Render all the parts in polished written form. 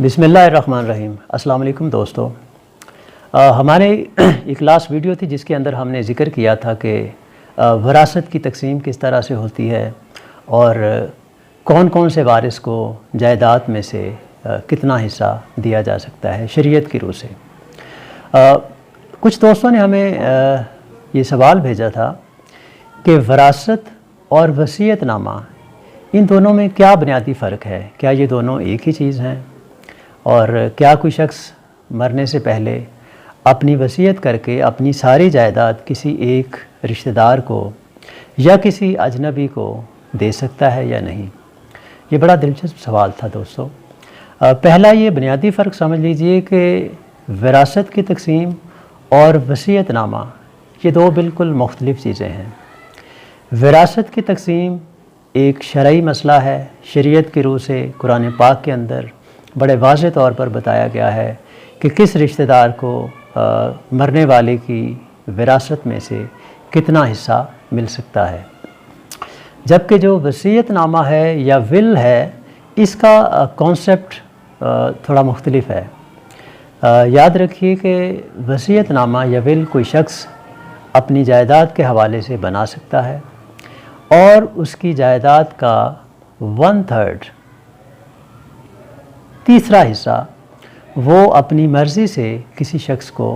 बिस्मिल्लाहिर्रहमानिर्रहीम। अस्सलाम वालेकुम दोस्तों। हमारे एक लास्ट वीडियो थी जिसके अंदर हमने ज़िक्र किया था कि विरासत की तकसीम किस तरह से होती है और कौन कौन से वारिस को जायदाद में से कितना हिस्सा दिया जा सकता है शरीयत की रूह से। कुछ दोस्तों ने हमें ये सवाल भेजा था कि विरासत और वसीयतनामा इन दोनों में क्या बुनियादी फ़र्क है, क्या ये दोनों एक ही चीज़ हैं और क्या कोई शख्स मरने से पहले अपनी वसीयत करके अपनी सारी जायदाद किसी एक रिश्तेदार को या किसी अजनबी को दे सकता है या नहीं। ये बड़ा दिलचस्प सवाल था दोस्तों। पहला ये बुनियादी फ़र्क समझ लीजिए कि विरासत की तकसीम और वसीयतनामा ये दो बिल्कुल मुख्तलिफ़ चीज़ें हैं। विरासत की तकसीम एक शरई मसला है, शरीयत की रूह से कुरान पाक के अंदर बड़े वाज़ेह तौर पर बताया गया है कि किस रिश्तेदार को मरने वाले की विरासत में से कितना हिस्सा मिल सकता है। जबकि जो वसीयतनामा है या विल है, इसका कॉन्सेप्ट थोड़ा मुख्तलिफ है। याद रखिए कि वसीयतनामा या विल कोई शख्स अपनी जायदाद के हवाले से बना सकता है और उसकी जायदाद का 1/3 तीसरा हिस्सा वो अपनी मर्ज़ी से किसी शख्स को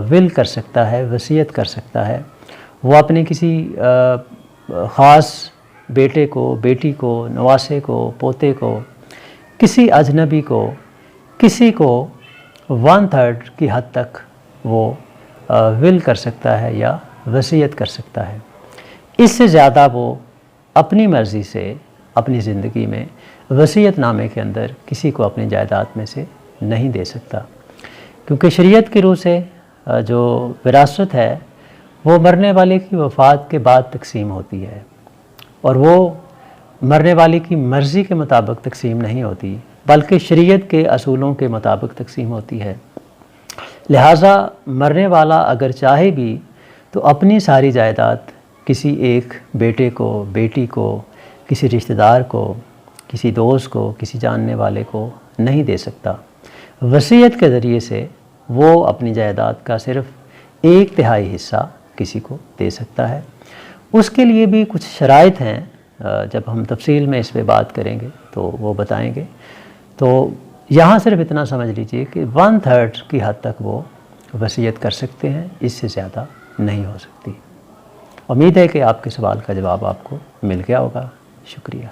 विल कर सकता है, वसीयत कर सकता है। वो अपने किसी ख़ास बेटे को, बेटी को, नवासे को, पोते को, किसी अजनबी को, किसी को 1/3 की हद तक वो विल कर सकता है या वसीयत कर सकता है। इससे ज़्यादा वो अपनी मर्ज़ी से अपनी ज़िंदगी में वसीयतनामे के अंदर किसी को अपनी जायदाद में से नहीं दे सकता, क्योंकि शरीयत की रूह से जो विरासत है वो मरने वाले की वफ़ात के बाद तकसीम होती है और वो मरने वाले की मर्ज़ी के मुताबिक तकसीम नहीं होती, बल्कि शरीयत के असूलों के मुताबिक तकसीम होती है। लिहाजा मरने वाला अगर चाहे भी तो अपनी सारी जायदाद किसी एक बेटे को, बेटी को, किसी रिश्तेदार को, किसी दोस्त को, किसी जानने वाले को नहीं दे सकता। वसीयत के ज़रिए से वो अपनी जायदाद का सिर्फ़ 1/3 हिस्सा किसी को दे सकता है। उसके लिए भी कुछ शराइत हैं, जब हम तफसील में इस पे बात करेंगे तो वो बताएंगे। तो यहाँ सिर्फ इतना समझ लीजिए कि 1/3 की हद तक वो वसीयत कर सकते हैं, इससे ज़्यादा नहीं हो सकती। उम्मीद है कि आपके सवाल का जवाब आपको मिल गया होगा। शुक्रिया।